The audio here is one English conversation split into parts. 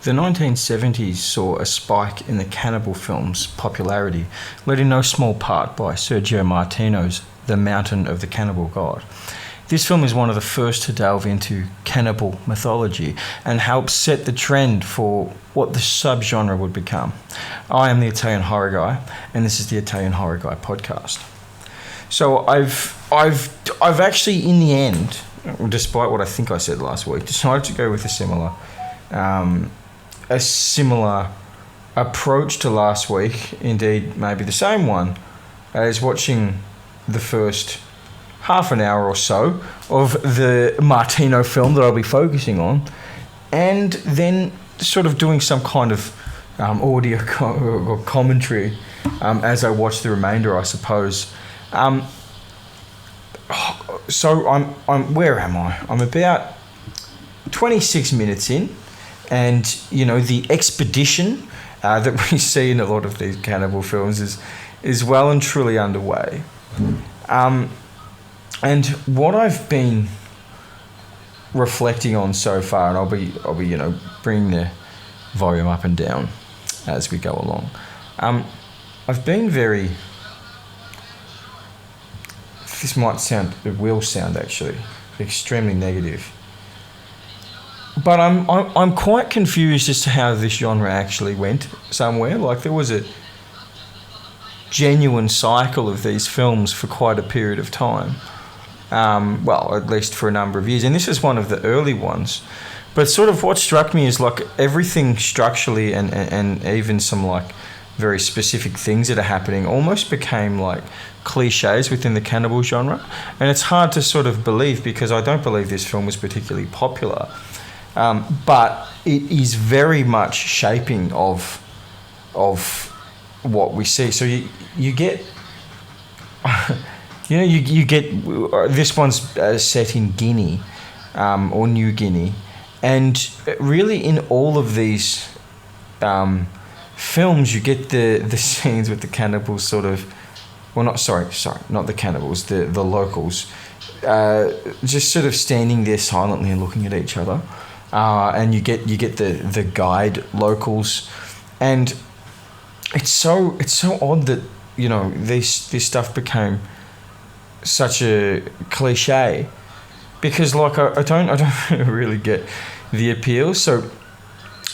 The 1970s saw a spike in the cannibal film's popularity, led in no small part by Sergio Martino's The Mountain of the Cannibal God. This film is one of the first to delve into cannibal mythology and helps set the trend for what the subgenre would become. I am the Italian Horror Guy, and this is the Italian Horror Guy podcast. So I've actually, in the end, despite what I think I said last week, decided to go with a similar approach to last week, indeed maybe the same one, as watching the first half an hour or so of the Martino film that I'll be focusing on, and then sort of doing some kind of audio or commentary as I watch the remainder, I suppose. So I'm where am I? I'm about 26 minutes in, and you know the expedition that we see in a lot of these cannibal films is well and truly underway. And what I've been reflecting on so far, and I'll be bringing the volume up and down as we go along. I've been very. This it will sound actually extremely negative, but I'm quite confused as to how this genre actually went somewhere. Like there was a genuine cycle of these films for quite a period of time. Well, at least for a number of years, and this is one of the early ones. But sort of what struck me is like everything structurally and even some like very specific things that are happening almost became like cliches within the cannibal genre, and it's hard to sort of believe because I don't believe this film was particularly popular, but it is very much shaping of what we see. So you get. You get this one's set in Guinea or New Guinea, and really in all of these films you get the scenes with the cannibals sort of, well not the cannibals, the locals, just sort of standing there silently and looking at each other, and you get the guide locals, and it's so odd that this stuff became such a cliche, because like I don't really get the appeal. So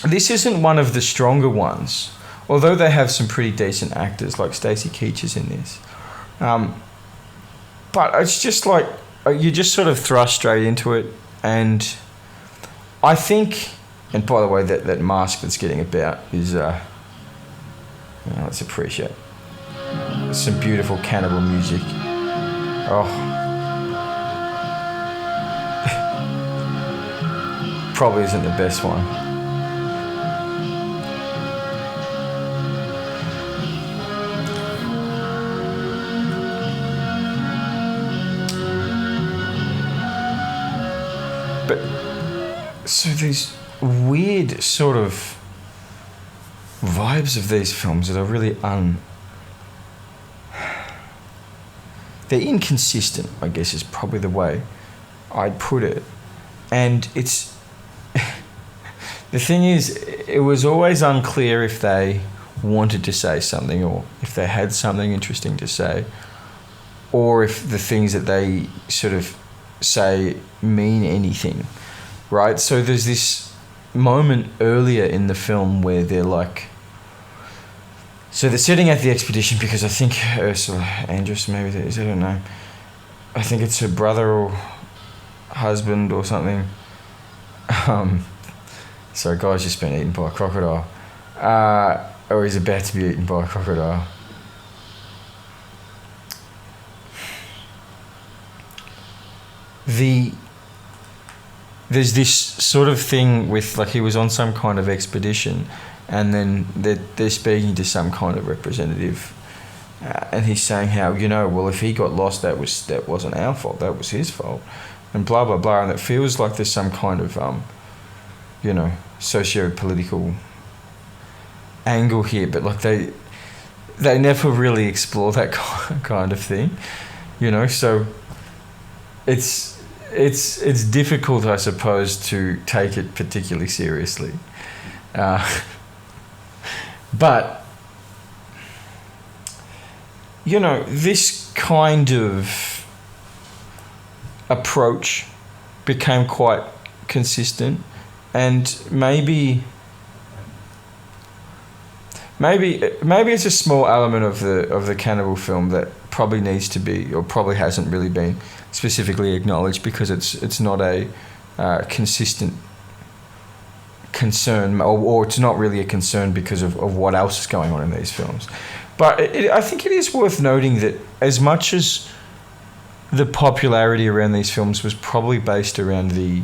this isn't one of the stronger ones, although they have some pretty decent actors like Stacey Keach is in this, but it's just like you just sort of thrust straight into it. And I think, and by the way, that mask that's getting about is let's appreciate some beautiful cannibal music. Oh, probably isn't the best one. But so these weird sort of vibes of these films that are really they're inconsistent, I guess is probably the way I'd put it. And it's the thing is, it was always unclear if they wanted to say something or if they had something interesting to say, or if the things that they sort of say mean anything, right? So there's this moment earlier in the film where they're like, so they're sitting at the expedition because I think Ursula Andress, maybe that is, I don't know. I think it's her brother or husband or something. So a guy's just been eaten by a crocodile. Or he's about to be eaten by a crocodile. There's this sort of thing with, like, he was on some kind of expedition, and then they're speaking to some kind of representative, and he's saying how, well, if he got lost, that wasn't our fault, that was his fault, and blah blah blah. And it feels like there's some kind of socio-political angle here, but like they never really explore that kind of thing, so it's difficult, I suppose, to take it particularly seriously. But, you know, this kind of approach became quite consistent, and maybe it's a small element of the Cannibal film that probably needs to be, or probably hasn't really been specifically acknowledged, because it's not a consistent concern, or it's not really a concern because of what else is going on in these films. But I think it is worth noting that as much as the popularity around these films was probably based around the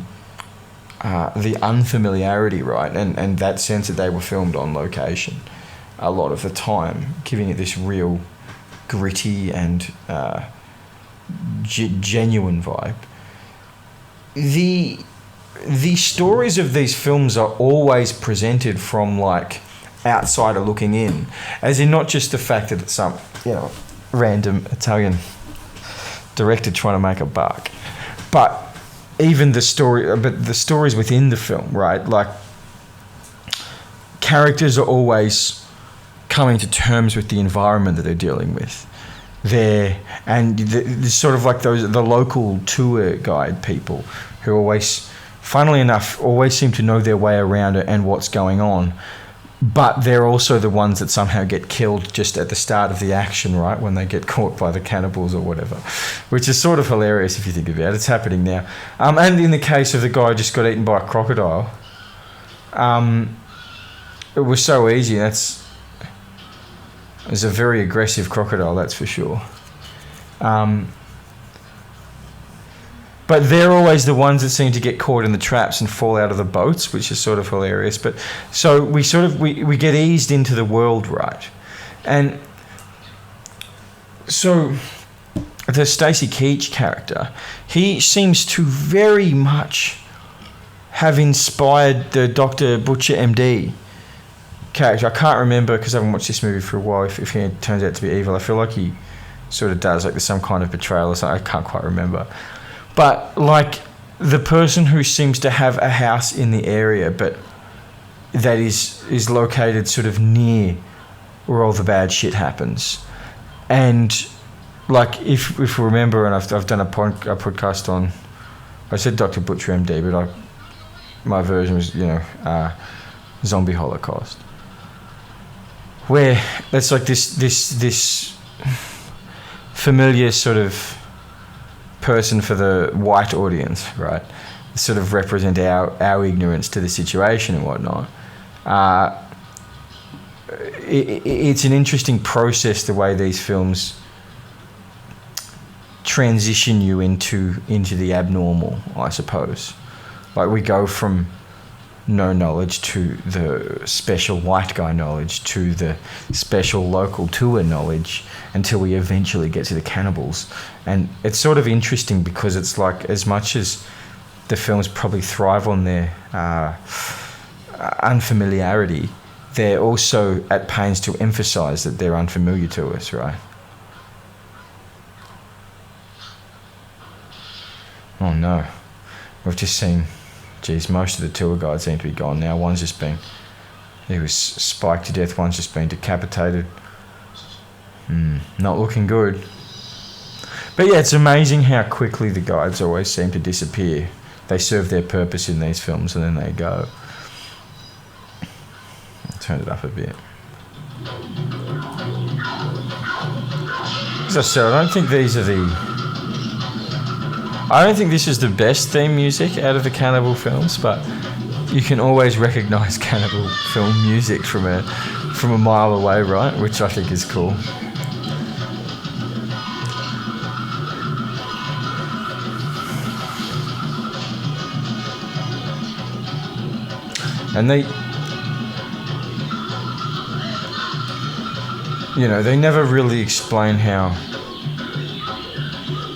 unfamiliarity, right, and that sense that they were filmed on location a lot of the time, giving it this real gritty and genuine vibe. The stories of these films are always presented from like outsider looking in, as in not just the fact that it's some, you know, random Italian director trying to make a buck, but even the stories within the film, right? Like, characters are always coming to terms with the environment that they're dealing with. There's sort of like the local tour guide people who always, funnily enough, always seem to know their way around it and what's going on. But they're also the ones that somehow get killed just at the start of the action, right? When they get caught by the cannibals or whatever, which is sort of hilarious if you think about it. It's happening now. And in the case of the guy who just got eaten by a crocodile, it was so easy. It was a very aggressive crocodile, that's for sure. But they're always the ones that seem to get caught in the traps and fall out of the boats, which is sort of hilarious. But so we get eased into the world, right? And so the Stacy Keach character, he seems to very much have inspired the Dr. Butcher MD character. I can't remember, because I haven't watched this movie for a while, if he turns out to be evil. I feel like he sort of does, like there's some kind of betrayal or something. I can't quite remember. But like the person who seems to have a house in the area, but that is located sort of near where all the bad shit happens. And like if we remember, and I've done a podcast on, I said Dr. Butcher MD, but my version was, you know, Zombie Holocaust, where that's like this familiar sort of person for the white audience, right? Sort of represent our ignorance to the situation and whatnot. It's an interesting process, the way these films transition you into the abnormal, I suppose. Like, we go from no knowledge to the special white guy knowledge to the special local tour knowledge, until we eventually get to the cannibals. And it's sort of interesting because it's like, as much as the films probably thrive on their unfamiliarity, they're also at pains to emphasize that they're unfamiliar to us, right? Oh no, we've just seen, geez, most of the tour guides seem to be gone now. One's just been, he was spiked to death, one's just been decapitated. Not looking good. But yeah, it's amazing how quickly the guides always seem to disappear. They serve their purpose in these films and then they go. I'll turn it up a bit. As I said, I don't think this is the best theme music out of the Cannibal films, but you can always recognise Cannibal film music from a mile away, right? Which I think is cool. And they never really explain how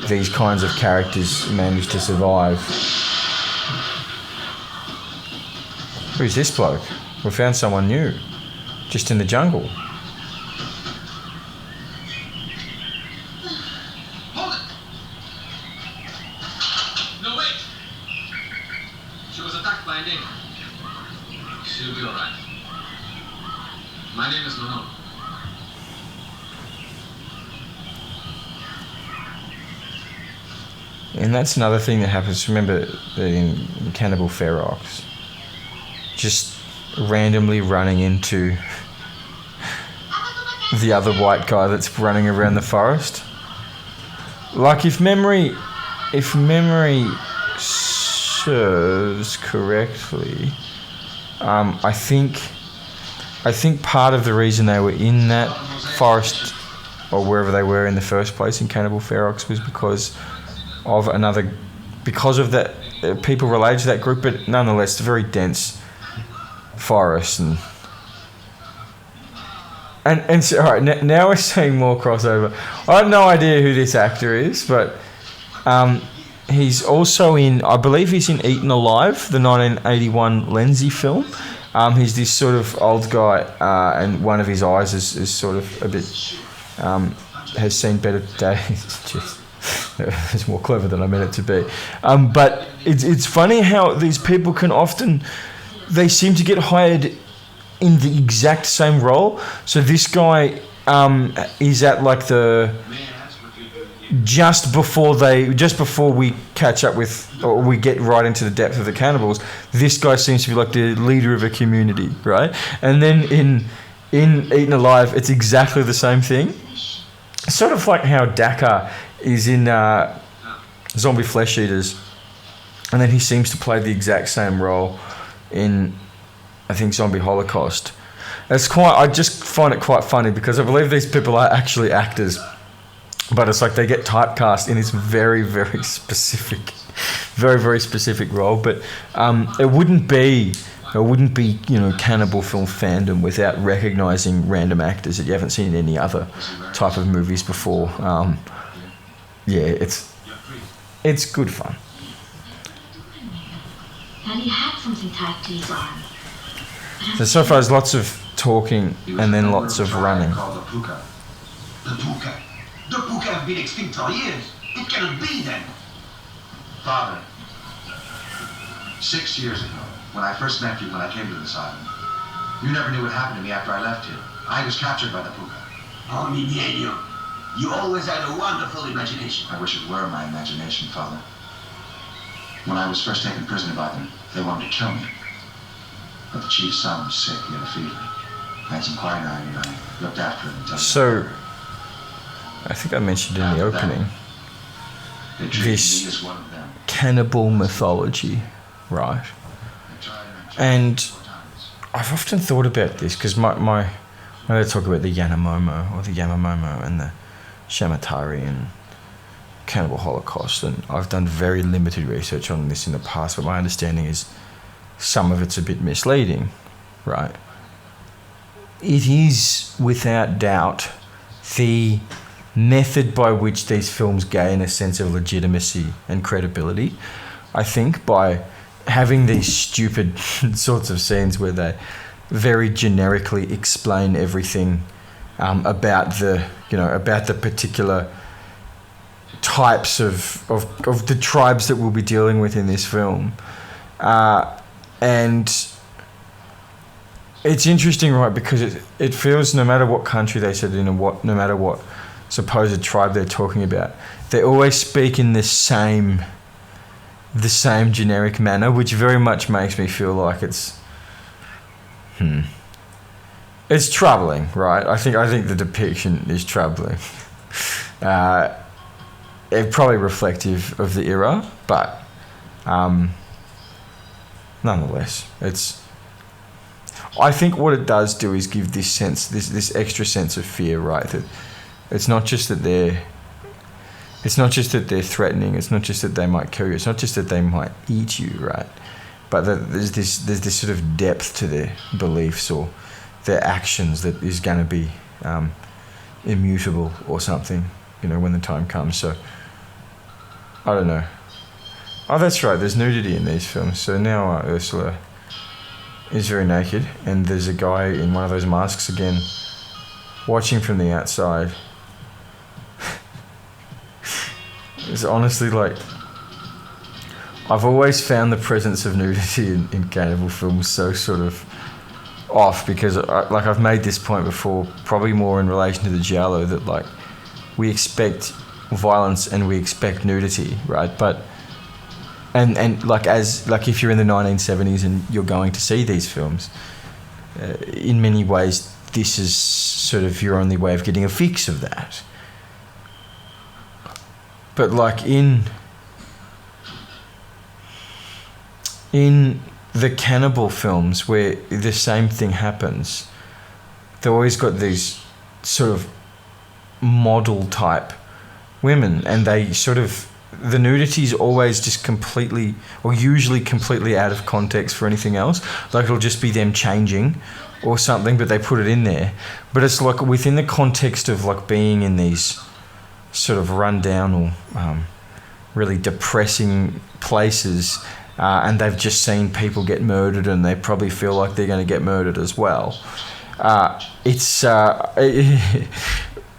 these kinds of characters manage to survive. Who's this bloke? We found someone new, just in the jungle. Hold it! No, wait! She was attacked by a neighbor. She'll be all right. My name is Manolo. And that's another thing that happens. Remember that in Cannibal Ferox, just randomly running into the other white guy that's running around the forest. Like if memory serves correctly, I think part of the reason they were in that forest or wherever they were in the first place in Cannibal Ferox was because of that people related to that group, but nonetheless it's a very dense forest and so, all right, now we're seeing more crossover. I have no idea who this actor is, but he's also I believe he's in Eaten Alive, the 1981 Lenzi film. He's this sort of old guy, and one of his eyes is sort of a bit has seen better days. Just, it's more clever than I meant it to be. But it's funny how these people can often, they seem to get hired in the exact same role. So this guy is at like just before we catch up with, or we get right into the depth of the cannibals, this guy seems to be like the leader of a community, right? And then in Eaten Alive, it's exactly the same thing. Sort of like how Dakar is in Zombie Flesh Eaters, and then he seems to play the exact same role in, I think, Zombie Holocaust. I just find it quite funny because I believe these people are actually actors, but it's like they get typecast in this very, very specific role. But it wouldn't be cannibal film fandom without recognising random actors that you haven't seen in any other type of movies before. It's good fun. And he had something tied to his arm. So far there's lots of talking and then lots of running. The puka. The puka have been extinct for years. It cannot be then. Father, 6 years ago, when I first met you when I came to this island, you never knew what happened to me after I left here. I was captured by the puka. Oh, mi niño. You always had a wonderful imagination. I wish it were my imagination, Father. When I was first taken prisoner by them, they wanted to kill me. But the chief's son was sick, he had a fever. I had some quinine and I looked after him until... So, I think I mentioned in the opening, this cannibal mythology, right? And I've often thought about this because when they talk about the Yanomamo or the Yamamomo and the Shamatari and Cannibal Holocaust, and I've done very limited research on this in the past, but my understanding is some of it's a bit misleading, right? It is without doubt the method by which these films gain a sense of legitimacy and credibility. I think by having these stupid sorts of scenes where they very generically explain everything about the particular types of the tribes that we'll be dealing with in this film, and it's interesting, right? Because it feels no matter what country they set it in and no matter what supposed tribe they're talking about, they always speak in the same generic manner, which very much makes me feel like it's troubling, right? I think the depiction is troubling. It's probably reflective of the era, but nonetheless, I think what it does do is give this sense, this extra sense of fear, right? That it's not just that they're threatening. It's not just that they might kill you. It's not just that they might eat you, right? But that there's this sort of depth to their beliefs or their actions that is going to be immutable or something, when the time comes. So I don't know. Oh, that's right. There's nudity in these films. So now Ursula is very naked, and there's a guy in one of those masks again, watching from the outside. It's honestly like, I've always found the presence of nudity in cannibal films so sort of off because like I've made this point before, probably more in relation to the giallo, that like we expect violence and we expect nudity, right? But and like as like if you're in the 1970s and you're going to see these films, in many ways this is sort of your only way of getting a fix of that. But like in the cannibal films where the same thing happens, they've always got these sort of model type women, and they sort of, the nudity is always just completely, or usually completely out of context for anything else. Like it'll just be them changing or something, but they put it in there. But it's like within the context of like being in these sort of rundown or really depressing places, and they've just seen people get murdered and they probably feel like they're going to get murdered as well.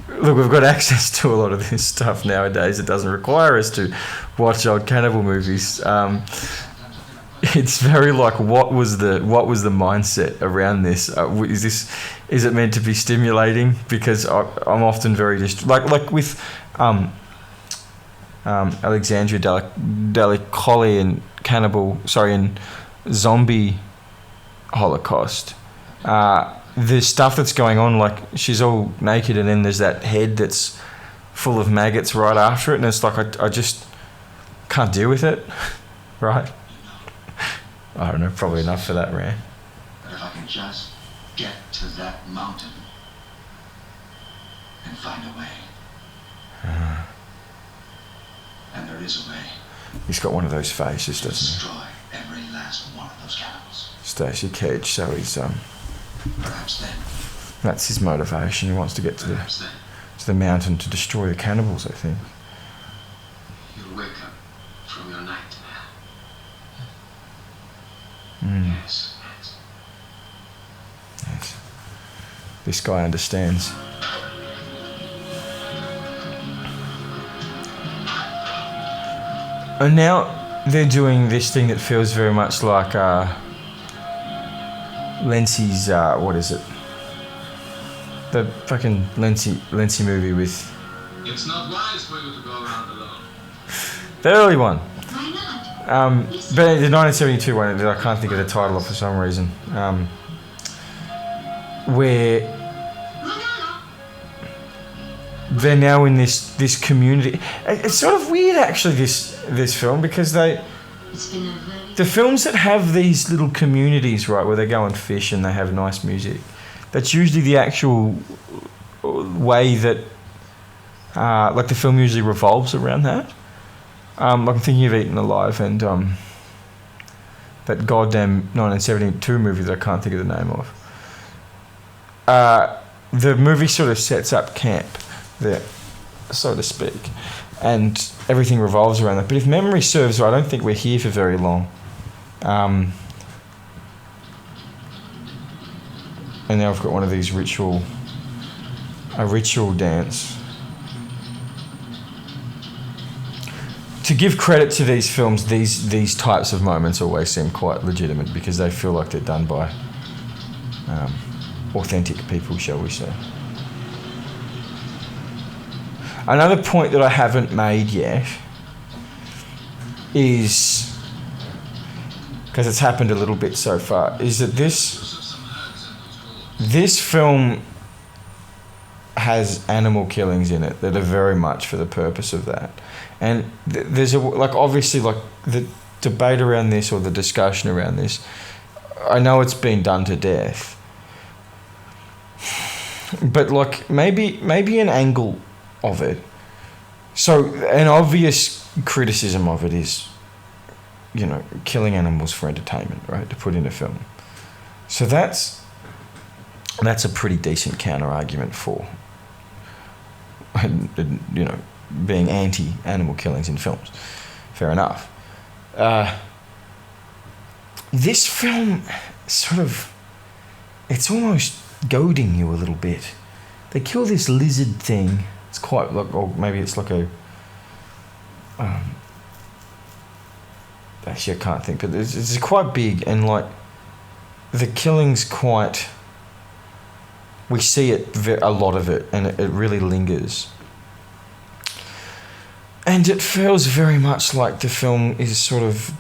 Look, we've got access to a lot of this stuff nowadays. It doesn't require us to watch old cannibal movies. It's very like, what was the mindset around this? Is it meant to be stimulating? Because I'm often very like with Alexandria Deli and Cannibal, in Zombie Holocaust. The stuff that's going on, like she's all naked and then there's that head that's full of maggots right after it, and it's like I just can't deal with it, right? I don't know, probably enough for that rant. But if I can just get to that mountain and find a way. And there is a way. He's got one of those faces, doesn't Destroy every last one of those cannibals. he? Stacey Cage, so he's Perhaps then. that's his motivation. He wants to get to Perhaps then the mountain to destroy the cannibals, I think. You'll wake up from your nightmare. Yes. Yes. This guy understands. And now they're doing this thing that feels very much like Lency's, what is it? The fucking Lency movie with... It's not wise for you to go around alone. The early one. Why not? But the 1972 one, I can't think of the title of for some reason. Where they're now in this community. It's sort of weird actually, this film, because It's been a very... the films that have these little communities, right, where they go and fish and they have nice music, that's usually the actual way that like the film usually revolves around that. I'm thinking of Eaten Alive and that goddamn 1972 movie that I can't think of the name of. The movie sort of sets up camp there, so to speak, and everything revolves around that. But if memory serves right, I don't think we're here for very long. And now I've got one of these ritual dance. To give credit to these films, these types of moments always seem quite legitimate because they feel like they're done by authentic people, shall we say. Another point that I haven't made yet is, because it's happened a little bit so far, is that this film has animal killings in it that are very much for the purpose of that. And there's obviously the debate around this, or the discussion around this, I know it's been done to death. But maybe an angle of it. So an obvious criticism of it is, killing animals for entertainment, right? To put in a film. So that's a pretty decent counter argument for, being anti-animal killings in films. Fair enough. This film it's almost goading you a little bit. They kill this lizard thing. It's quite or maybe it's like a... actually, I can't think, but it's quite big, and the killing's quite... We see it, a lot of it, and it really lingers. And it feels very much like the film is sort of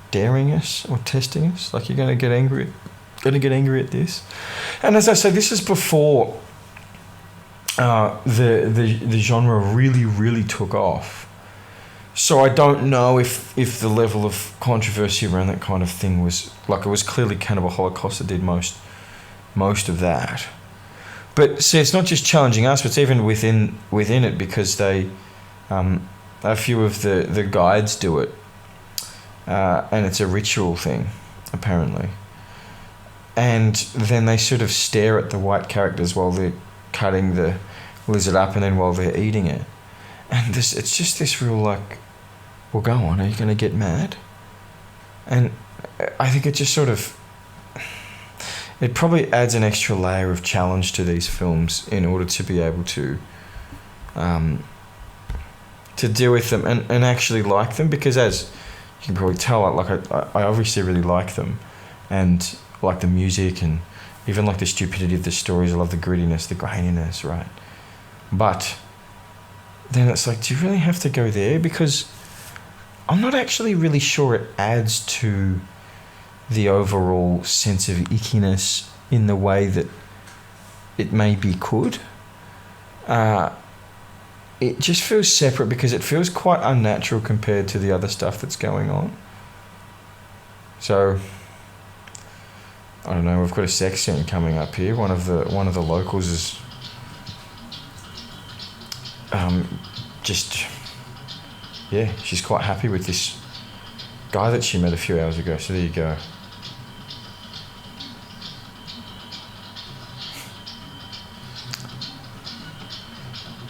daring us or testing us. Like, you're going to get angry at this. And as I say, this is before the genre really took off. So I don't know if the level of controversy around that kind of thing was... Like, it was clearly Cannibal Holocaust that did most of that. But see, it's not just challenging us, but it's even within it, because they... a few of the guides do it. And it's a ritual thing, apparently. And then they sort of stare at the white characters while they're cutting the lizard up, and then while they're eating it. And it's just this real, like, well, go on, are you going to get mad? And I think it just sort of... It probably adds an extra layer of challenge to these films in order to be able to deal with them and actually like them, because as you can probably tell, like I obviously really like them, and like the music, and even like the stupidity of the stories. I love the grittiness, the graininess, right? But then it's like, do you really have to go there? Because I'm not actually really sure it adds to the overall sense of ickiness in the way that it maybe could. It just feels separate, because it feels quite unnatural compared to the other stuff that's going on. So, I don't know, we've got a sex scene coming up here. One of the locals is she's quite happy with this guy that she met a few hours ago. So there you go.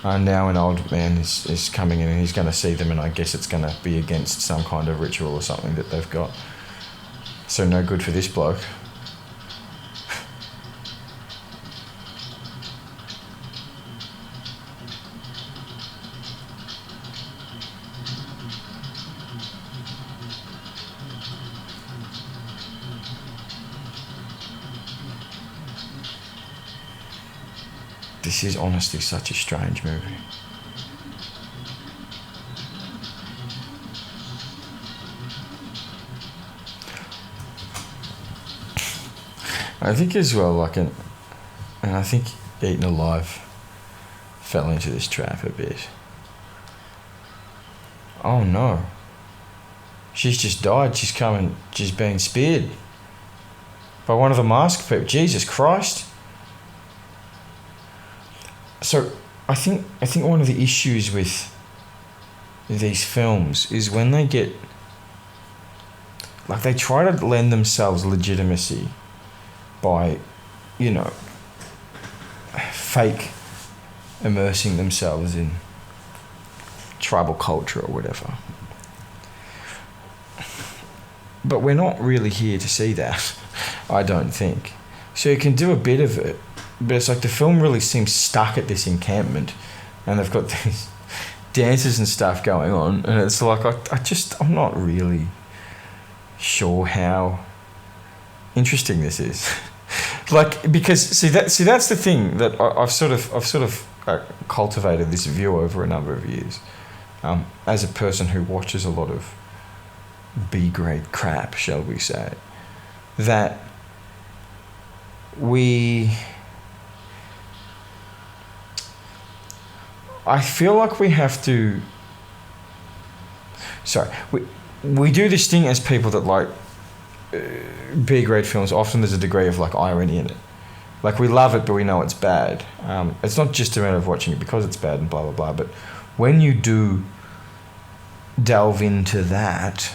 Now an old man is coming in, and he's going to see them, and I guess it's going to be against some kind of ritual or something that they've got. So no good for this bloke. This is honestly such a strange movie. I think as well, like, and I think Eaten Alive fell into this trap a bit. Oh no. She's just died. She's been speared by one of the masked people. Jesus Christ. So I think one of the issues with these films is when they get, like, they try to lend themselves legitimacy by, you know, fake immersing themselves in tribal culture or whatever. But we're not really here to see that, I don't think. So you can do a bit of it, but it's like the film really seems stuck at this encampment, and they've got these dances and stuff going on, and it's like, I'm not really sure how interesting this is. Like, because see that's the thing that I've sort of cultivated this view over a number of years, as a person who watches a lot of B-grade crap, shall we say, that I feel like we have to... Sorry. We do this thing as people that like B-grade films. Often there's a degree of like irony in it. Like, we love it, but we know it's bad. It's not just a matter of watching it because it's bad and blah, blah, blah. But when you do delve into that...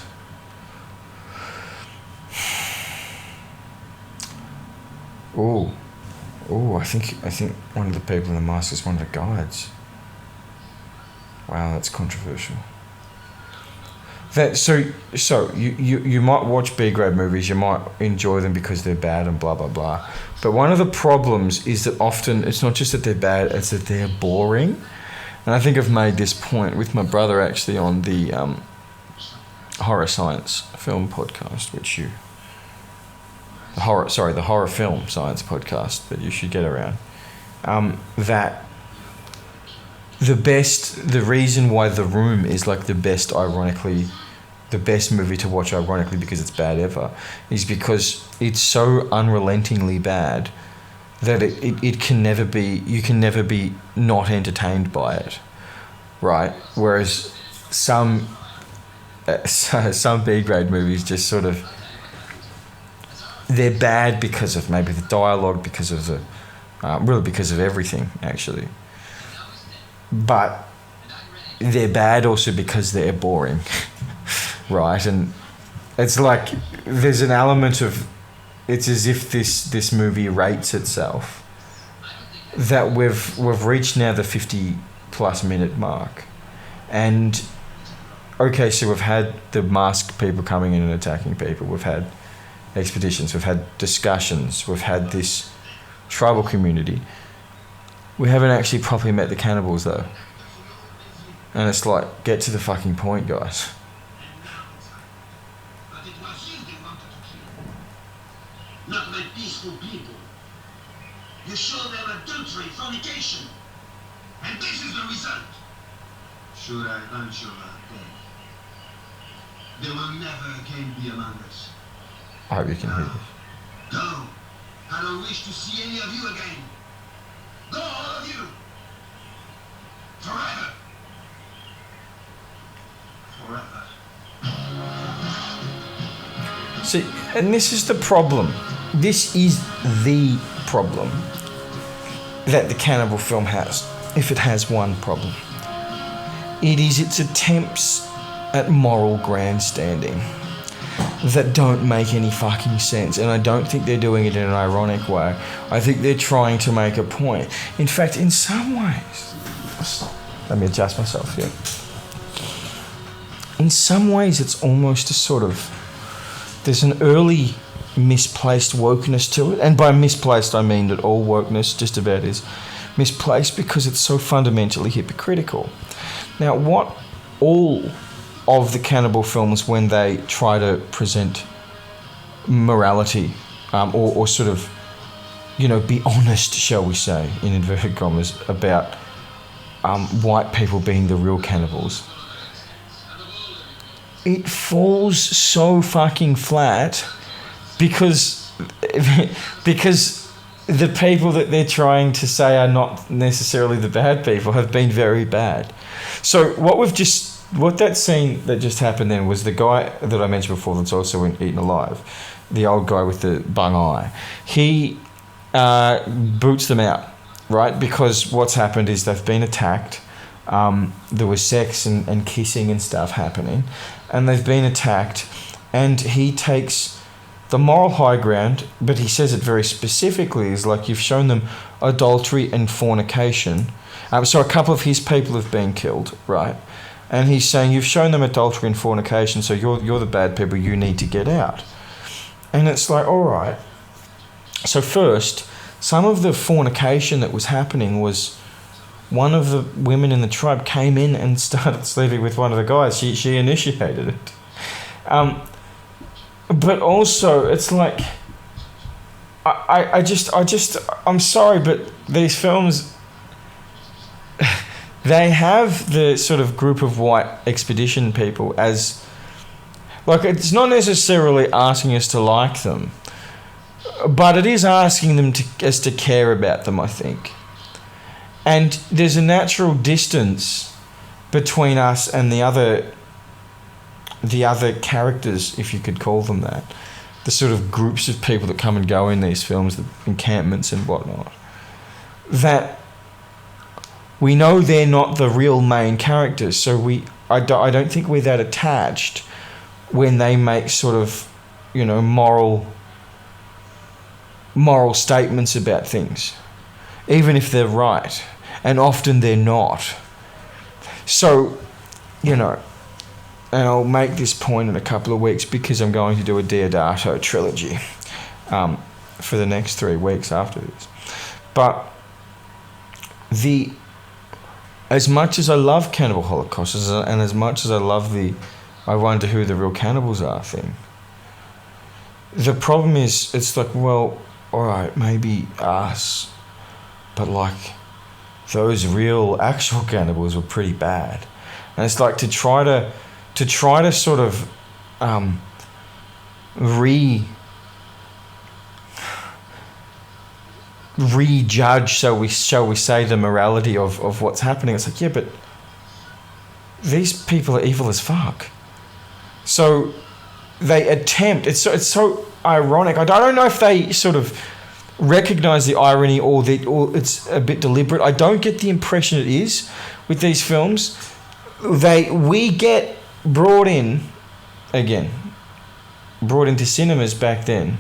I think one of the people in the mask is one of the guides. Wow, that's controversial. So you might watch B-grade movies, you might enjoy them because they're bad and blah, blah, blah. But one of the problems is that often it's not just that they're bad, it's that they're boring. And I think I've made this point with my brother actually on the Horror Science Film podcast, which you the horror film science podcast that you should get around. That the reason why The Room is like the best movie to watch ironically because it's bad ever, is because it's so unrelentingly bad that you can never be not entertained by it, right? Whereas some B-grade movies just sort of, they're bad because of maybe the dialogue, because of really because of everything actually, but they're bad also because they're boring. Right, and it's like there's an element of, it's as if this movie rates itself, that we've reached now the 50+ minute mark, and okay, so we've had the masked people coming in and attacking people, we've had expeditions, we've had discussions, we've had this tribal community. We haven't actually properly met the cannibals though, and it's like, get to the fucking point, guys. Not my peaceful people. You show them adultery, fornication. And this is the result. Should I lunch your dead? They will never again be among us. I hope you can hear this. Go. I don't wish to see any of you again. Go, all of you. Forever. Forever. See, and this is the problem. This is the problem that the Cannibal film has, if it has one problem. It is its attempts at moral grandstanding that don't make any fucking sense, and I don't think they're doing it in an ironic way. I think they're trying to make a point. In fact, in some ways, let me adjust myself here. In some ways, it's almost a sort of, there's an early misplaced wokeness to it, and by misplaced I mean that all wokeness just about is misplaced because it's so fundamentally hypocritical. Now, what all of the Cannibal films, when they try to present morality, or sort of, be honest, shall we say, in inverted commas, about white people being the real cannibals, it falls so fucking flat because the people that they're trying to say are not necessarily the bad people have been very bad. So what that scene that just happened then was the guy that I mentioned before that's also in Eaten Alive, the old guy with the bung eye. He boots them out, right? Because what's happened is they've been attacked. There was sex and kissing and stuff happening, and they've been attacked, and he takes the moral high ground, but he says it very specifically, is like, you've shown them adultery and fornication. So a couple of his people have been killed, right? And he's saying, you've shown them adultery and fornication, so you're the bad people, you need to get out. And it's like, all right. So first, some of the fornication that was happening was one of the women in the tribe came in and started sleeping with one of the guys. She initiated it. But also, it's like, I'm sorry, but these films, they have the sort of group of white expedition people as, like, it's not necessarily asking us to like them, but it is asking them us to care about them, I think. And there's a natural distance between us and the other characters, if you could call them that, the sort of groups of people that come and go in these films, the encampments and whatnot, that we know they're not the real main characters. So I don't think we're that attached when they make sort of, moral statements about things, even if they're right, and often they're not. So, and I'll make this point in a couple of weeks because I'm going to do a Deodato trilogy for the next 3 weeks after this. But as much as I love Cannibal Holocaust, and as much as I love I wonder who the real cannibals are thing, the problem is, it's like, well, all right, maybe us, but like those real actual cannibals were pretty bad, and it's like to try to sort of rejudge, shall we say, the morality of what's happening. It's like, yeah, but these people are evil as fuck. So they attempt. It's so ironic. I don't know if they sort of recognize the irony or it's a bit deliberate. I don't get the impression it is with these films. We get brought into cinemas back then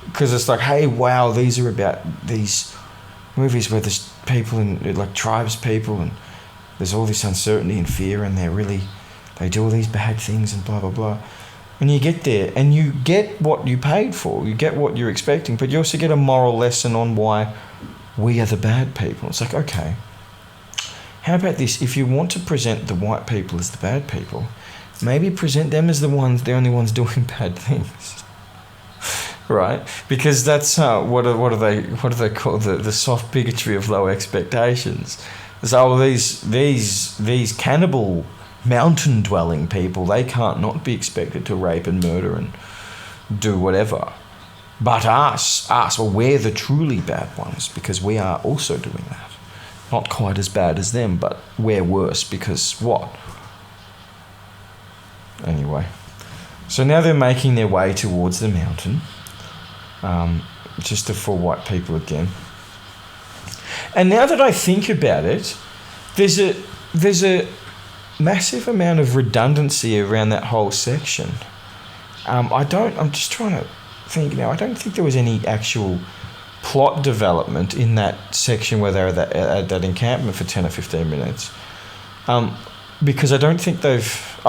because it's like, hey, wow, these are about these movies where there's people in, like, tribes people, and there's all this uncertainty and fear, and they do all these bad things and blah blah blah. And you get there and you get what you paid for, you get what you're expecting, but you also get a moral lesson on why we are the bad people. It's like, okay, how about this? If you want to present the white people as the bad people, maybe present them as the only ones doing bad things, right? Because that's what do they call the soft bigotry of low expectations? So these cannibal mountain dwelling people, they can't not be expected to rape and murder and do whatever. But us, well, we're the truly bad ones because we are also doing that. Not quite as bad as them, but we're worse because what? Anyway, so now they're making their way towards the mountain, just for white people again. And now that I think about it, there's a massive amount of redundancy around that whole section. I'm just trying to think now. I don't think there was any actual plot development in that section where they were at that encampment for 10 or 15 minutes. Because I don't think they've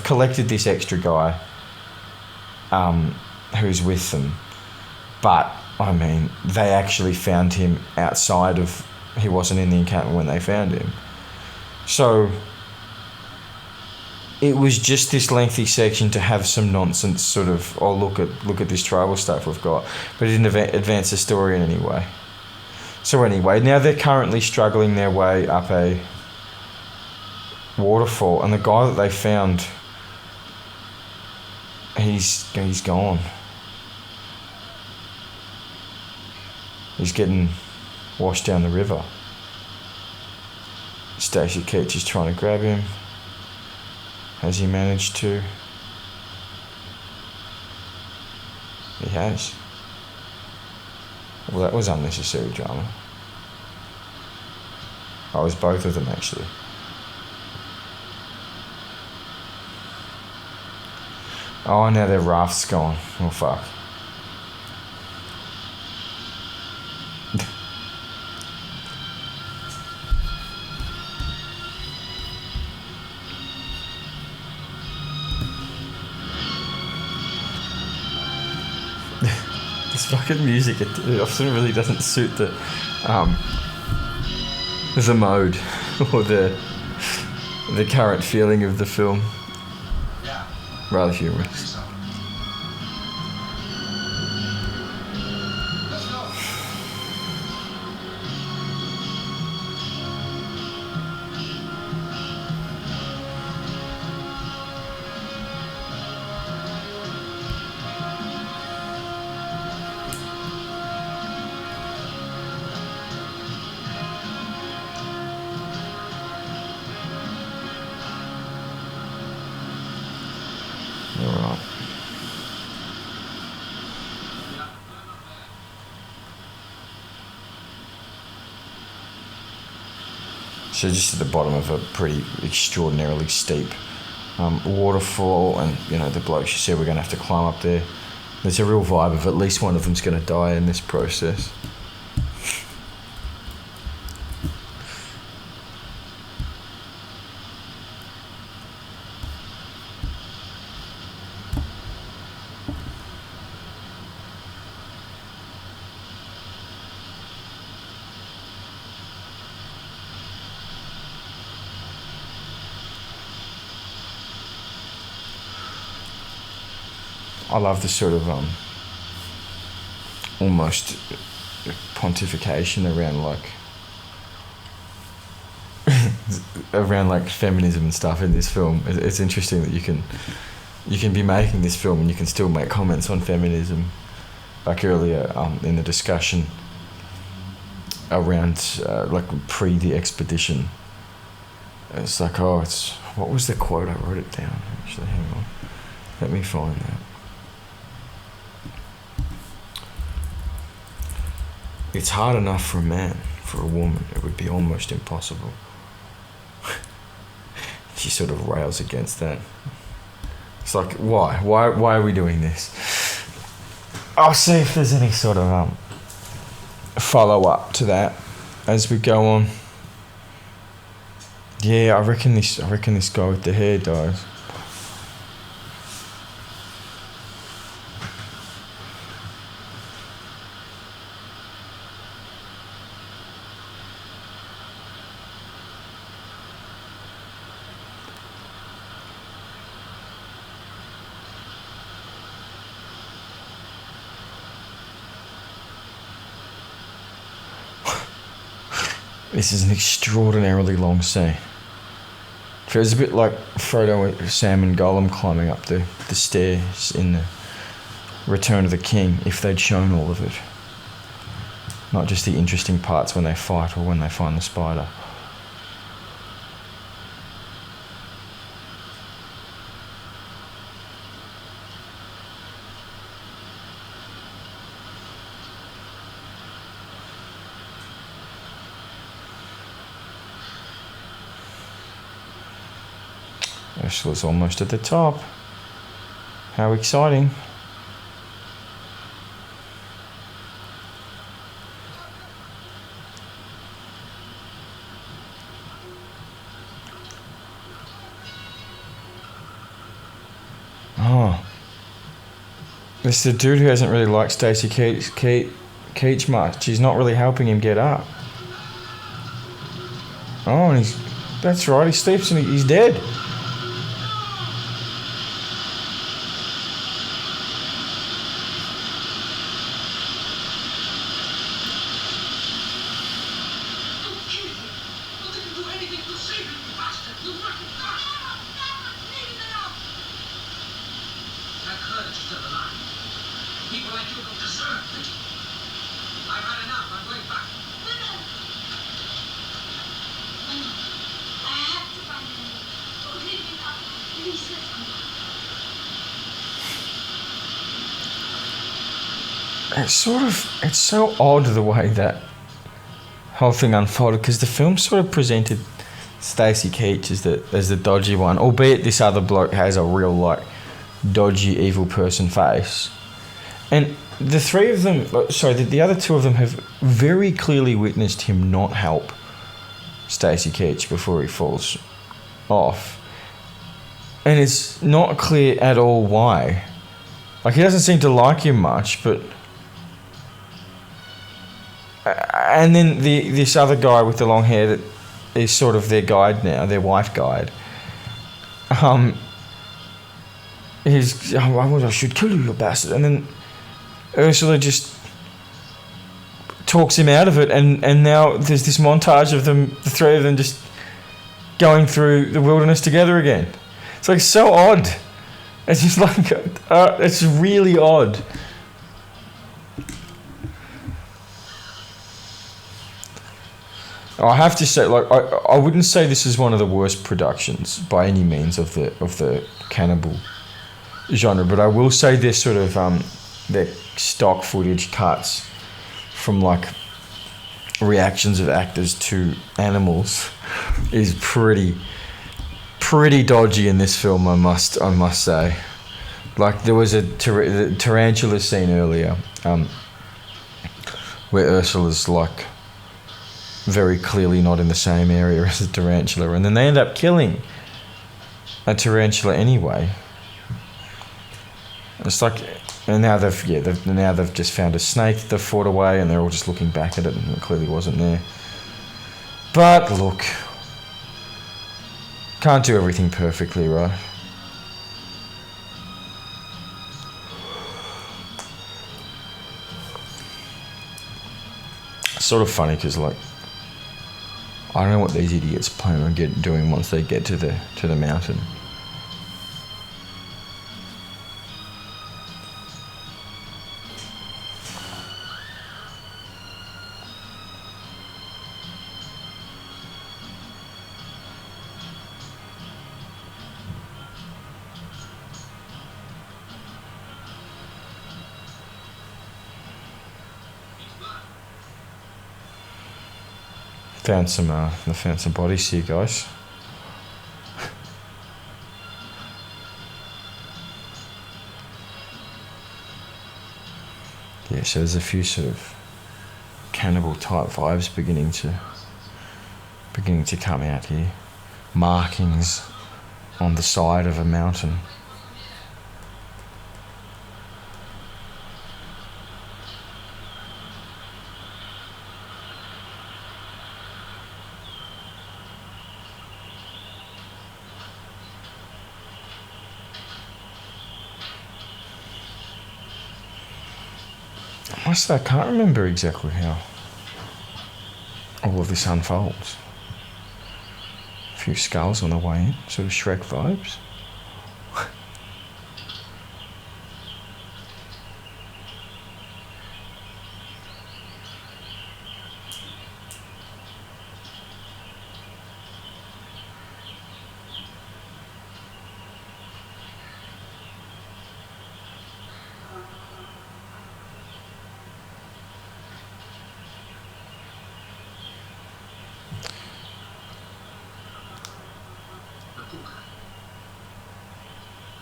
collected this extra guy who's with them. But, I mean, they actually found him outside of... He wasn't in the encampment when they found him. So it was just this lengthy section to have some nonsense sort of, look at this tribal stuff we've got, but it didn't advance the story in any way. So anyway, now they're currently struggling their way up a waterfall, and the guy that they found, he's gone. He's getting washed down the river. Stacey Keach is trying to grab him. Has he managed to? He has. Well, that was unnecessary drama. Oh, it was both of them, actually. Oh, now their raft's gone. Oh, fuck. This fucking music, it often really doesn't suit the mode or the current feeling of the film. Yeah, Rather I think humorous. so. Let's go. Alright. So just at the bottom of a pretty extraordinarily steep waterfall, and the blokes you said we're going to have to climb up there. There's a real vibe of at least one of them's going to die in this process. I love the sort of almost pontification around like around like feminism and stuff in this film. It's interesting that you can be making this film and you can still make comments on feminism. Like earlier in the discussion around like pre the expedition, it's like, oh, it's, what was the quote? I wrote it down actually. Hang on, let me find that. It's hard enough for a man, for a woman it would be almost impossible. She sort of rails against that. It's like, why are we doing this? I'll see if there's any sort of follow up to that as we go on. Yeah, I reckon this guy with the hair dies. This is an extraordinarily long scene. Feels a bit like Frodo, Sam and Gollum climbing up the stairs in the Return of the King, if they'd shown all of it. Not just the interesting parts when they fight or when they find the spider. Ursula's almost at the top. How exciting. Oh. This is the dude who hasn't really liked Stacy Keach much. He's not really helping him get up. Oh, and that's right, he sleeps and he's dead. It's so odd the way that whole thing unfolded, because the film sort of presented Stacy Keach as the dodgy one, albeit this other bloke has a real like dodgy evil person face, and the three of them, the other two of them have very clearly witnessed him not help Stacy Keach before he falls off, and it's not clear at all why. Like, he doesn't seem to like him much, but and then this other guy with the long hair that is sort of their guide now, their wife guide. He's, I should kill you bastard. And then Ursula just talks him out of it, and now there's this montage of them, the three of them, just going through the wilderness together again. It's like so odd. It's just like, it's really odd. I have to say, like, I wouldn't say this is one of the worst productions by any means of the cannibal genre, but I will say this sort of their stock footage cuts from like reactions of actors to animals is pretty dodgy in this film. I must say, like, there was a tarantula scene earlier where Ursula's like very clearly not in the same area as a tarantula, and then they end up killing a tarantula anyway. It's like, and now they've just found a snake they've fought away, and they're all just looking back at it, and it clearly wasn't there. But look, can't do everything perfectly, right? It's sort of funny because, like, I don't know what these idiots plan on doing once they get to the mountain. They found some bodies here, guys. Yeah, so there's a few sort of cannibal type vibes beginning to come out here. Markings on the side of a mountain. I can't remember exactly how all of this unfolds. A few skulls on the way in, sort of Shrek vibes.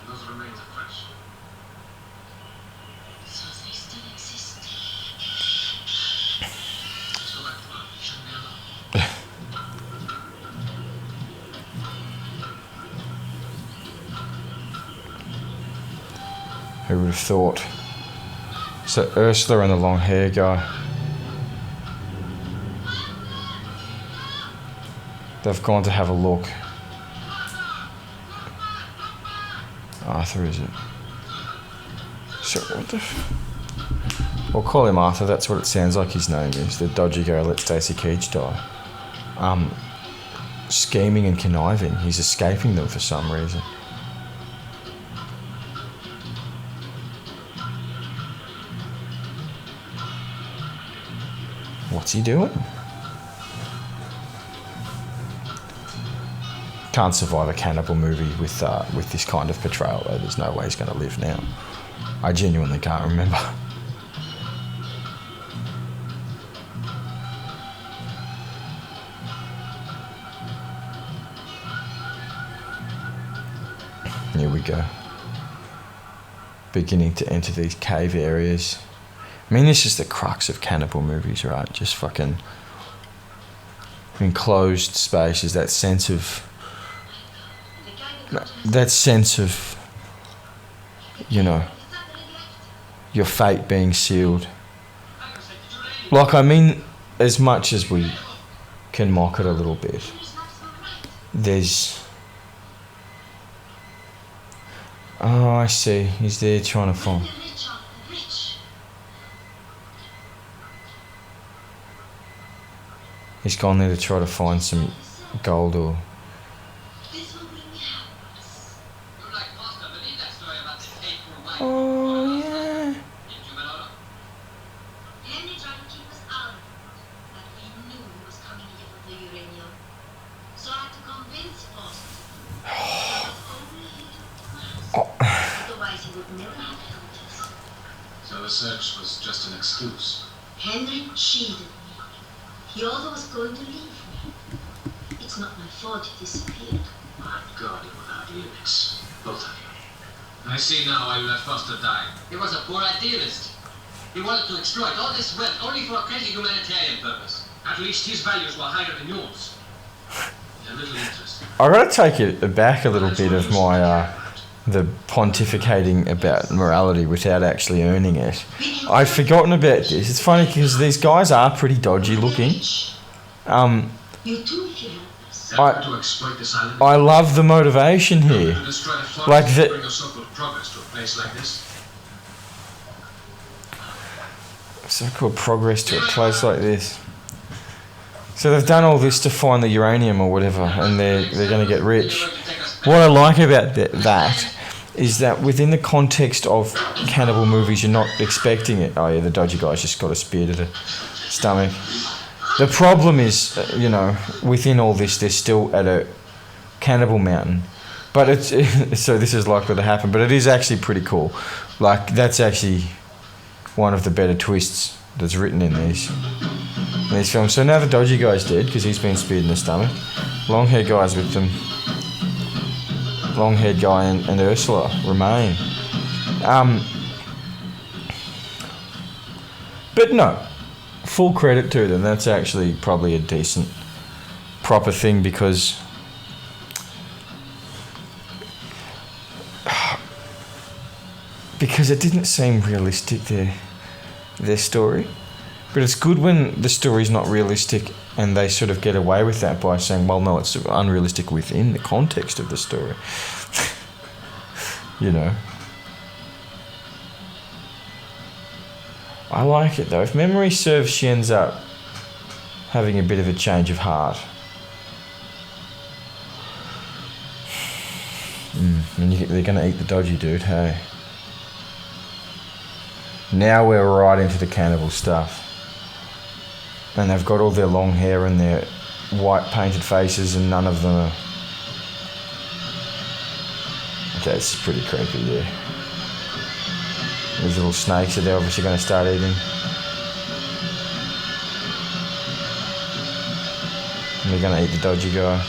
Those remains are fresh. So they still exist. Let's go back to work. Shouldn't be alone. Who would have thought? So Ursula and the long hair guy. They've gone to have a look. Arthur, is it? So what the we'll call him Arthur, that's what it sounds like his name is. The dodgy guy let Stacey Keach die. Scheming and conniving. He's escaping them for some reason. What's he doing? Can't survive a cannibal movie with this kind of portrayal though. There's no way he's going to live now. I genuinely can't remember. Here we go. Beginning to enter these cave areas. I mean, this is the crux of cannibal movies, right? Just fucking enclosed spaces, that sense of, you know, your fate being sealed. Like, I mean, as much as we can mock it a little bit, there's... Oh, I see. He's there trying to find... He's gone there to try to find some gold or... Oh, yeah. Henry tried to keep us out, but we knew he was coming here for the uranium. So I had to convince Boston. It was only him. Otherwise he would never have helped us. So the search was just an excuse. Henry shielded me. He also was going to leave me. It's not my fault he disappeared. My God, you were idealists. Both of you. I see now why you let Foster die. He was a poor idealist. He wanted to exploit all this wealth only for a crazy humanitarian purpose. At least his values were higher than yours. A little interesting. I gotta take it back a little bit of my the pontificating about morality without actually earning it. I'd forgotten about this. It's funny because these guys are pretty dodgy looking. You too, if you help us. To exploit this island. I love the motivation here. Destroy the forest Like to the- bring a so-called progress to a place like this. So-called progress to a place like this. So they've done all this to find the uranium or whatever, and they're going to get rich. What I like about that is that within the context of cannibal movies, you're not expecting it. Oh yeah, the dodgy guy's just got a spear to the stomach. The problem is, within all this, they're still at a cannibal mountain. But it's so this is likely to happen. But it is actually pretty cool. Like, that's actually one of the better twists that's written in these films. So now the dodgy guy's dead because he's been speared in the stomach. Long-haired guy's with them. Long-haired guy and Ursula remain. But no, full credit to them. That's actually probably a decent, proper thing because it didn't seem realistic, their story. But it's good when the story's not realistic and they sort of get away with that by saying, well, no, it's unrealistic within the context of the story. I like it though. If memory serves, she ends up having a bit of a change of heart. And they're going to eat the dodgy dude, hey? Now we're right into the cannibal stuff. And they've got all their long hair and their white painted faces and none of them are... Okay, it's pretty creepy, yeah. These little snakes that they're obviously going to start eating. And they're going to eat the dodgy guy.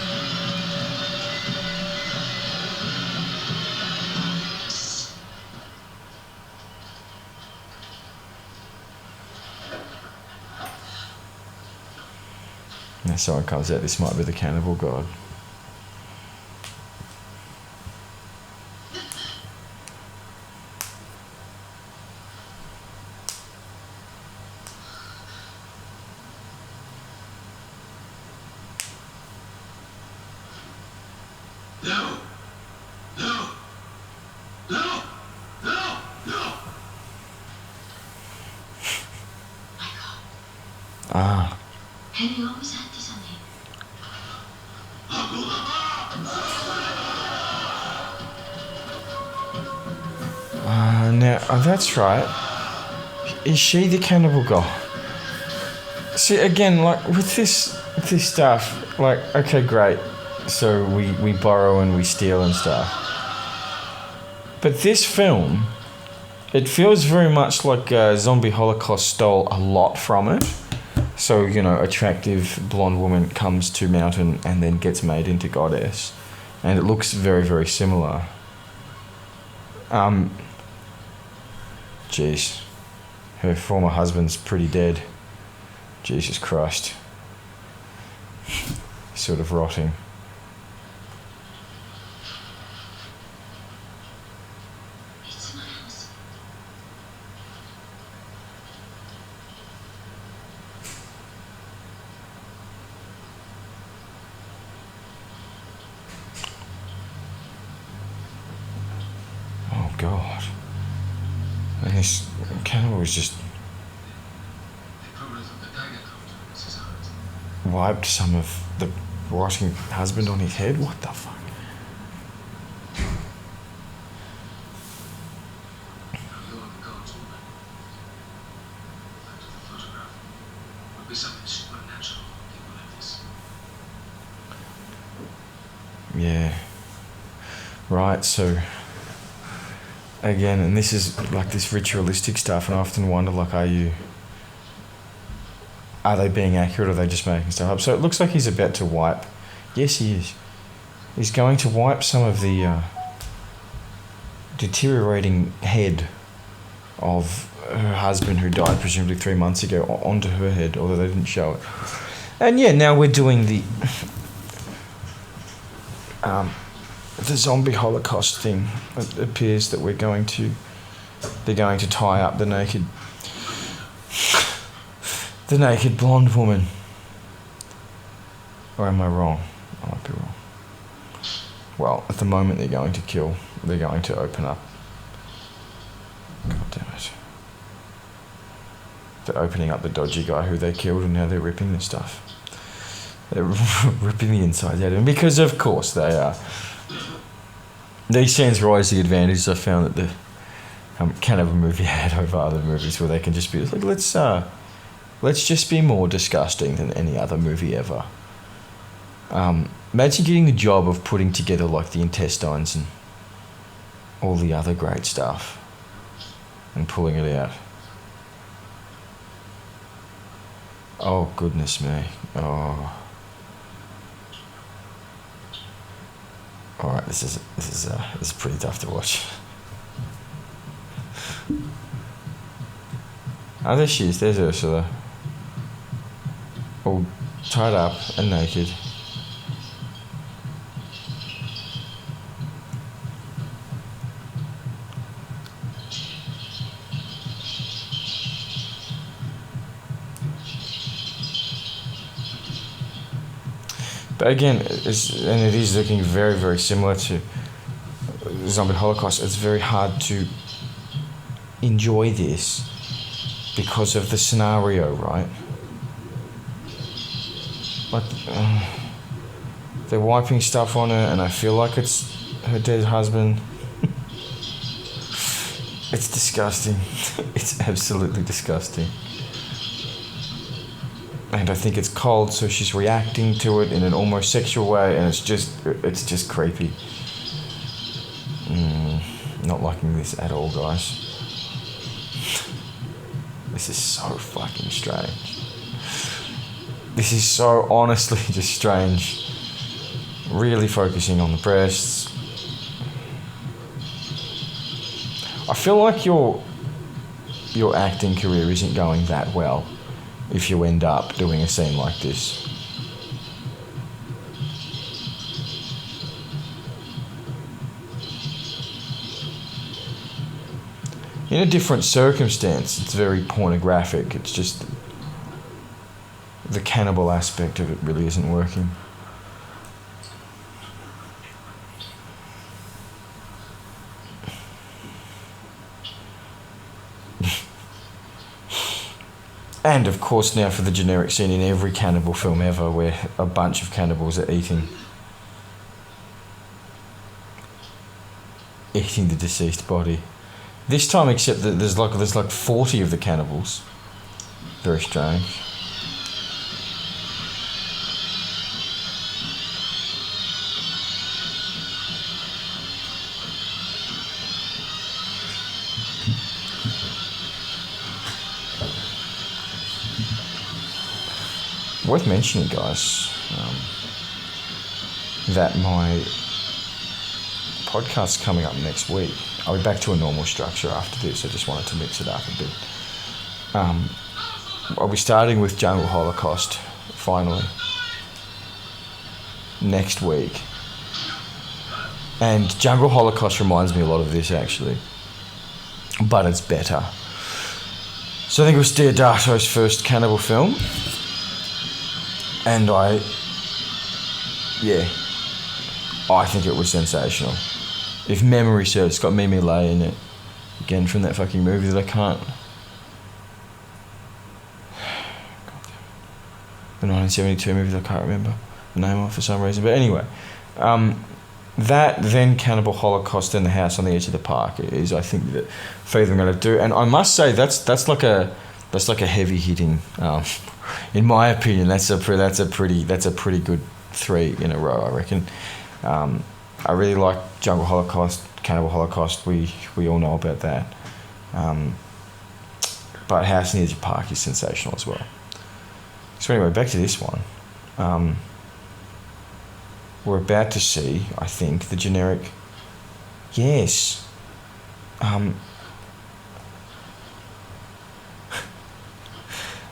Now someone comes out, this might be the cannibal god. No! No! No! No! No! Ah. Henry always had this on him. Now, that's right. Is she the cannibal god? See, again, like, with this stuff, like, okay, great. So we borrow and we steal and stuff. But this film, it feels very much like Zombie Holocaust stole a lot from it. So, attractive blonde woman comes to mountain and then gets made into goddess. And it looks very, very similar. Jeez. Her former husband's pretty dead. Jesus Christ. Sort of rotting. It's my house. Oh, God. And this cannibal was just wiped some of the rotting husband on his head. What the fuck? Yeah. Right, so again, and this is like this ritualistic stuff, and I often wonder, like, are they being accurate or are they just making stuff up? So it looks like he's about to wipe. Yes, he is. He's going to wipe some of the deteriorating head of her husband who died presumably 3 months ago onto her head, although they didn't show it. And yeah, now we're doing the zombie Holocaust thing. It appears that they're going to tie up the naked blonde woman. Or am I wrong? I might be wrong. Well, at the moment they're going to open up. God damn it. They're opening up the dodgy guy who they killed and now they're ripping the stuff. They're ripping the insides out of him because, of course, they are. These scenes are always the advantage I found that the Cannibal movie had over other movies, where they can just be like, let's just be more disgusting than any other movie ever. Imagine getting the job of putting together like the intestines and all the other great stuff and pulling it out. Oh goodness me. Oh. All right, this is pretty tough to watch. Oh, there she is. There's Ursula. All tied up and naked. But again, it is looking very, very similar to Zombie Holocaust. It's very hard to enjoy this because of the scenario, right? Like, they're wiping stuff on her, and I feel like it's her dead husband. It's disgusting. It's absolutely disgusting. And I think it's cold, so she's reacting to it in an almost sexual way, and it's just creepy. Not liking this at all, guys. This is so fucking strange. This is so honestly just strange. Really focusing on the breasts. I feel like your acting career isn't going that well if you end up doing a scene like this. In a different circumstance, it's very pornographic. It's just the cannibal aspect of it really isn't working. And of course now for the generic scene in every cannibal film ever where a bunch of cannibals are eating the deceased body. This time except that there's like 40 of the cannibals. Very strange. Worth mentioning, guys, that my podcast's coming up next week. I'll be back to a normal structure after this. I just wanted to mix it up a bit. I'll be starting with Jungle Holocaust, finally, next week. And Jungle Holocaust reminds me a lot of this, actually. But it's better. So I think it was Deodato's first cannibal film. And I think it was sensational. If memory serves, it's got Mimi Lay in it. Again, from that fucking movie that I can't... The 1972 movie that I can't remember the name of for some reason. But anyway, that, then Cannibal Holocaust, then The House on the Edge of the Park is, I think, the favourite I'm going to do. And I must say, that's like a heavy hitting... in my opinion, that's a pretty good 3 in a row, I reckon. I really like Jungle Holocaust, Cannibal Holocaust. We all know about that. But House on the Edge of the Park is sensational as well. So anyway, back to this one. We're about to see, I think, the generic. Yes.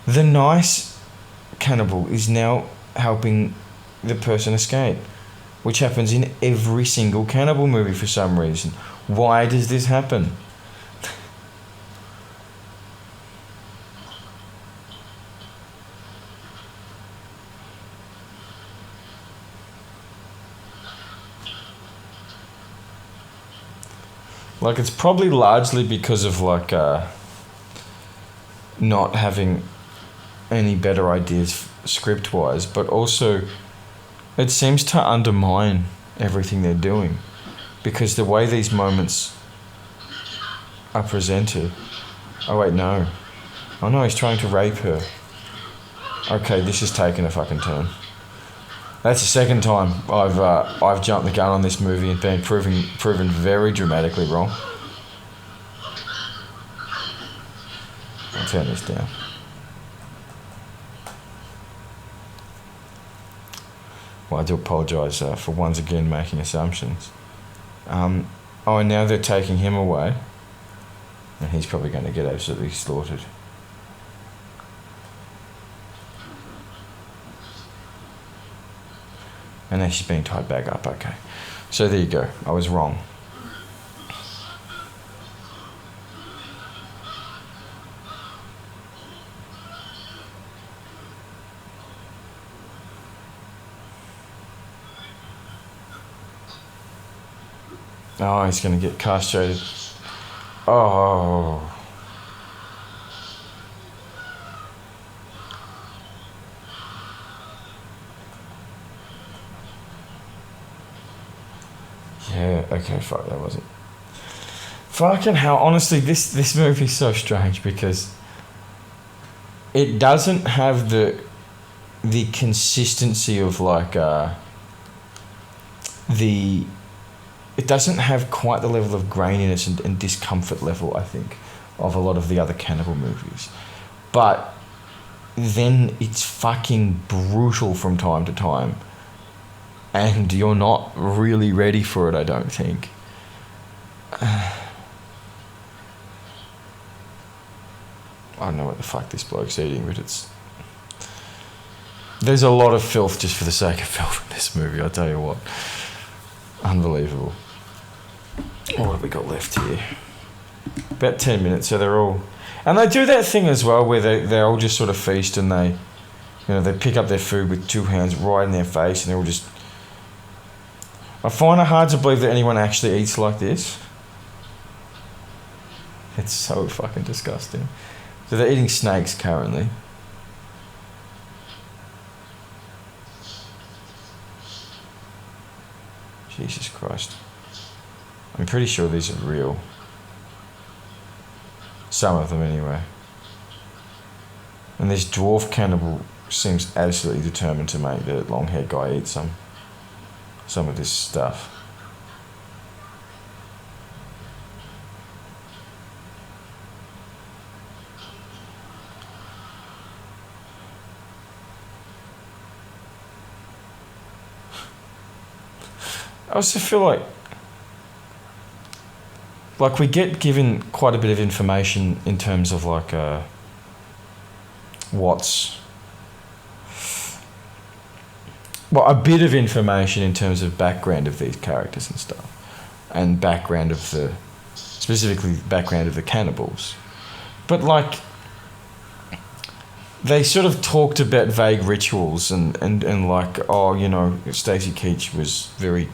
The nice cannibal is now helping the person escape, which happens in every single cannibal movie for some reason. Why does this happen? Like, it's probably largely because of not having any better ideas script-wise, but also it seems to undermine everything they're doing, because the way these moments are presented. Oh wait, no. Oh no, he's trying to rape her. Okay, this is taking a fucking turn. That's the second time I've jumped the gun on this movie and been proven very dramatically wrong. I'll turn this down. Well, I do apologise for once again making assumptions. And now they're taking him away, and he's probably going to get absolutely slaughtered. And then she's being tied back up. Okay, so there you go. I was wrong. Oh, he's going to get castrated. Oh. Yeah, okay, fuck, that wasn't. Fucking hell, honestly, this movie's so strange because it doesn't have the consistency of like it doesn't have quite the level of graininess and discomfort level, I think, of a lot of the other Cannibal movies. But then it's fucking brutal from time to time. And you're not really ready for it, I don't think. I don't know what the fuck this bloke's eating, but it's... There's a lot of filth just for the sake of filth in this movie, I'll tell you what. Unbelievable. What have we got left here? About 10 minutes, so they're all... And they do that thing as well where they all just sort of feast and they pick up their food with two hands right in their face and they're all just... I find it hard to believe that anyone actually eats like this. It's so fucking disgusting. So they're eating snakes currently. Jesus Christ. I'm pretty sure these are real. Some of them anyway. And this dwarf cannibal seems absolutely determined to make the long-haired guy eat some of this stuff. I also feel like we get given quite a bit of information in terms of like a bit of information in terms of background of these characters and stuff, and specifically background of the cannibals. But like, they sort of talked about vague rituals and like, oh, you know, Stacey Keach was very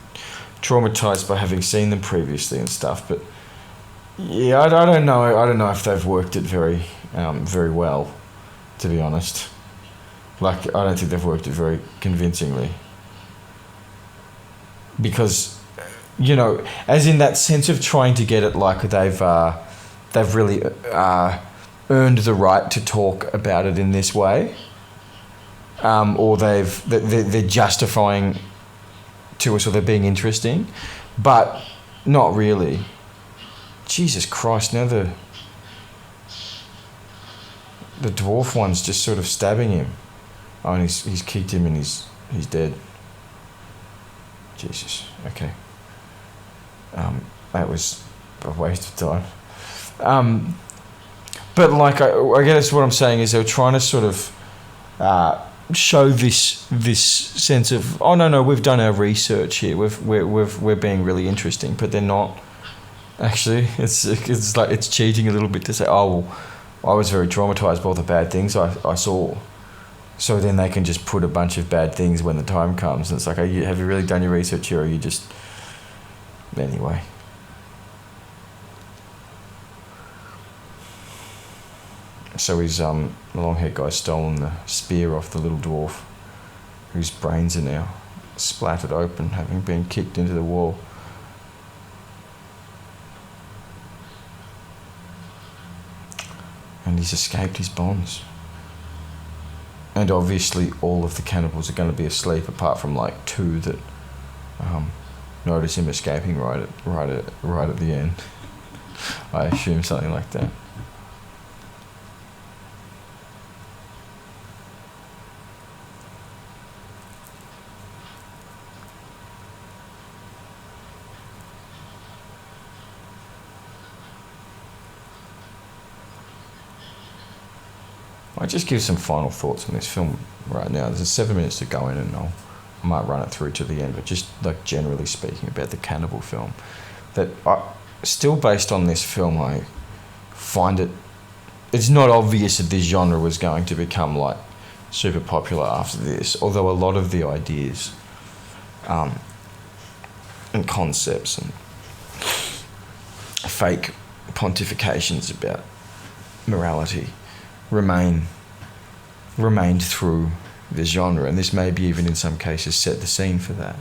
traumatized by having seen them previously and stuff. But yeah, I don't know if they've worked it very well, to be honest. Like, I don't think they've worked it very convincingly. Because, you know, as in that sense of trying to get it like they've really earned the right to talk about it in this way, or they're justifying to us, or they're being interesting, but not really. Jesus Christ! Now the dwarf one's just sort of stabbing him. Oh, and he's kicked him and he's dead. Jesus. Okay. That was a waste of time. But like, I guess what I'm saying is they're trying to sort of show this sense of, oh no, we've done our research here. We're being really interesting, but they're not. Actually, it's like it's cheating a little bit to say, oh well, I was very traumatized by all the bad things I saw. So then they can just put a bunch of bad things when the time comes. And it's like, have you really done your research here, or are you just... Anyway. So his the long-haired guy stolen the spear off the little dwarf, whose brains are now splattered open, having been kicked into the wall. And he's escaped his bonds. And obviously all of the cannibals are going to be asleep, apart from like 2 that notice him escaping right at the end. I assume something like that. I just give some final thoughts on this film right now. There's 7 minutes to go in, and I might run it through to the end. But just like generally speaking about the Cannibal film, that still based on this film, I find it's not obvious that this genre was going to become like super popular after this. Although a lot of the ideas and concepts and fake pontifications about morality remained through the genre, and this maybe even in some cases set the scene for that.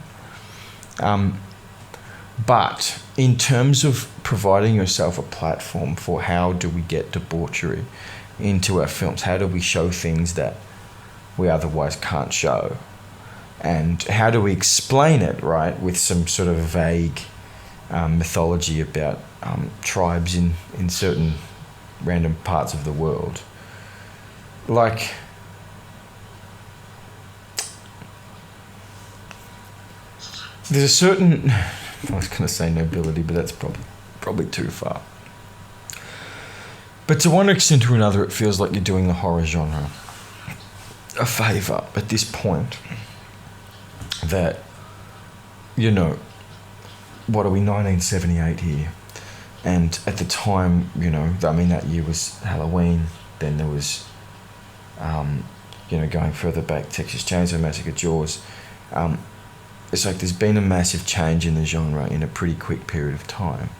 But in terms of providing yourself a platform for how do we get debauchery into our films, how do we show things that we otherwise can't show, and how do we explain it, right, with some sort of vague mythology about tribes in certain random parts of the world. Like, there's a certain, I was going to say nobility, but that's probably too far. But to one extent or another, it feels like you're doing the horror genre a favour at this point. That, you know, what are we, 1978 here? And at the time, you know, I mean, that year was Halloween. Then there was, you know, going further back, Texas Chainsaw Massacre, Jaws. It's like there's been a massive change in the genre in a pretty quick period of time.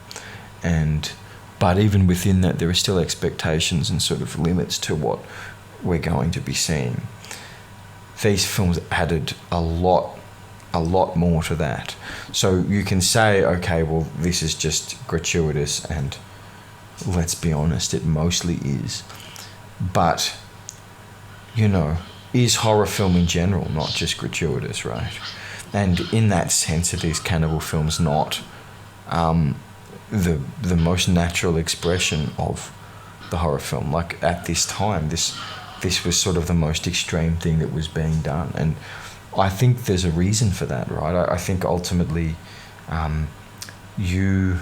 But even within that, there are still expectations and sort of limits to what we're going to be seeing. These films added a lot more to that. So you can say, okay, well, this is just gratuitous, and let's be honest, it mostly is. But, you know, is horror film in general not just gratuitous, right? And in that sense, are these cannibal films not the most natural expression of the horror film? Like, at this time, this was sort of the most extreme thing that was being done. And I think there's a reason for that, right? I think ultimately, if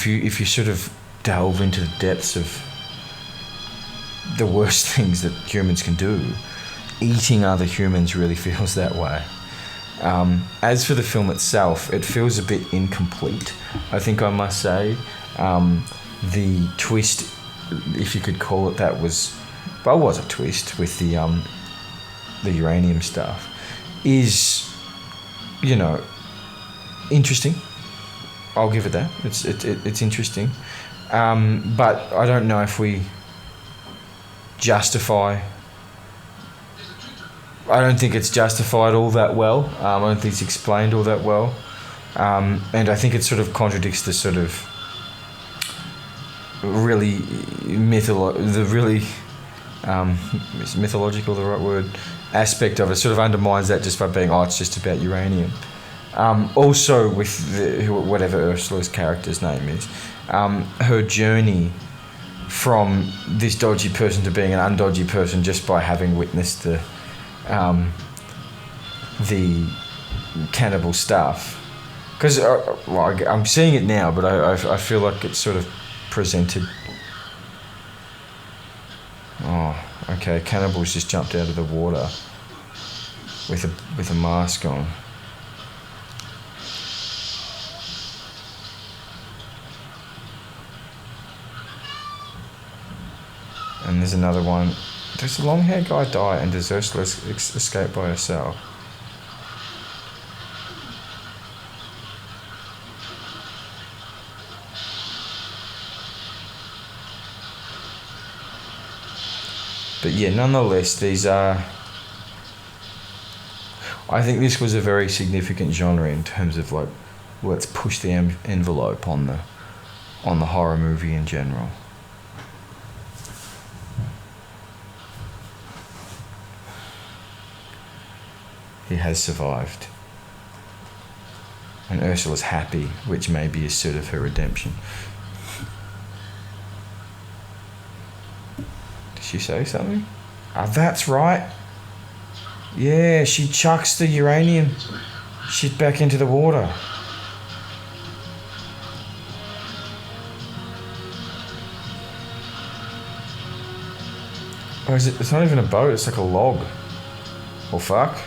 you sort of delve into the depths of the worst things that humans can do, eating other humans really feels that way. As for the film itself, it feels a bit incomplete, I think I must say. The twist, if you could call it that, was a twist with the uranium stuff, is, you know, interesting. I'll give it that. It's interesting. But I don't know if we justify... I don't think it's justified all that well. I don't think it's explained all that well. And I think it sort of contradicts the sort of really is mythological the right word? Aspect of it. Sort of undermines that just by being, it's just about uranium. Also with whatever Ursula's character's name is, her journey from this dodgy person to being an undodgy person just by having witnessed the cannibal stuff. Because I'm seeing it now, but I feel like it's sort of presented... Oh, okay, Cannibal's just jumped out of the water with a mask on. And there's another one. Does the long-haired guy die, and does Ursula escape by herself? yeah, nonetheless, these are. I think this was a very significant genre in terms of like, let's push the envelope on the horror movie in general. He has survived. And Ursula's happy, which maybe is sort of her redemption. Did she say something? Ah, that's right. Yeah, she chucks the uranium shit back into the water. Oh, is it? It's not even a boat, it's like a log. Oh, fuck.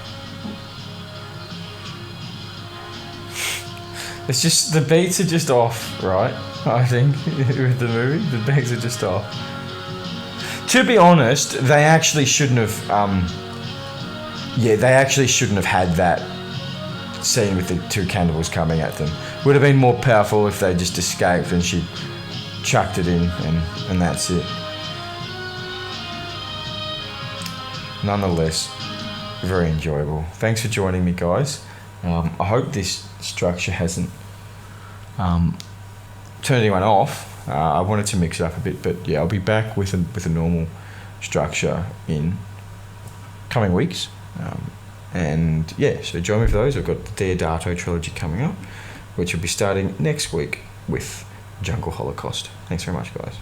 It's just, the beats are just off, right? I think, with the movie, the beats are just off. To be honest, they actually shouldn't have, they actually shouldn't have had that scene with the two cannibals coming at them. Would have been more powerful if they just escaped and she chucked it in and that's it. Nonetheless, very enjoyable. Thanks for joining me, guys. I hope this structure hasn't turned anyone off. I wanted to mix it up a bit, but yeah, I'll be back with a normal structure in coming weeks. And yeah, so join me for those. I've got the Deodato trilogy coming up, which will be starting next week with Jungle Holocaust. Thanks very much, guys.